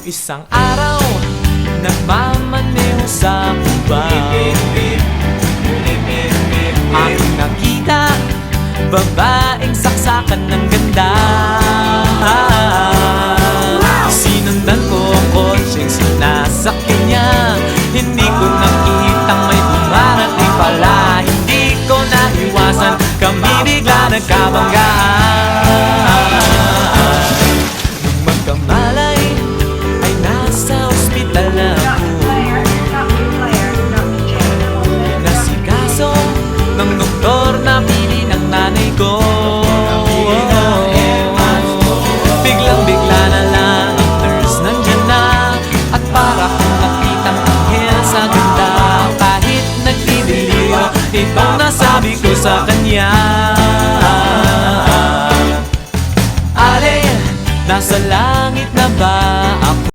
Isang araw, nagmamaneho sa Cubao, aking nakita, babaeng saksakan ng ganda. Sinundan ko ang kotseng sinasakyan niya, hindi ko nakitang may dumarating pala. Hindi ko naiwasan, kami bigla nagkabanggaan. Nung magkamalay, ay nasa ospital na ako. Nasikaso ng doktor na pili ng nanay ko. Biglang-bigla na lang ang nurse nandyan na, at para kong nakitang anghel sa ganda. Kahit nagdidiliyo, itong nasabi ko sa kanya: Ale, nasa langit na ba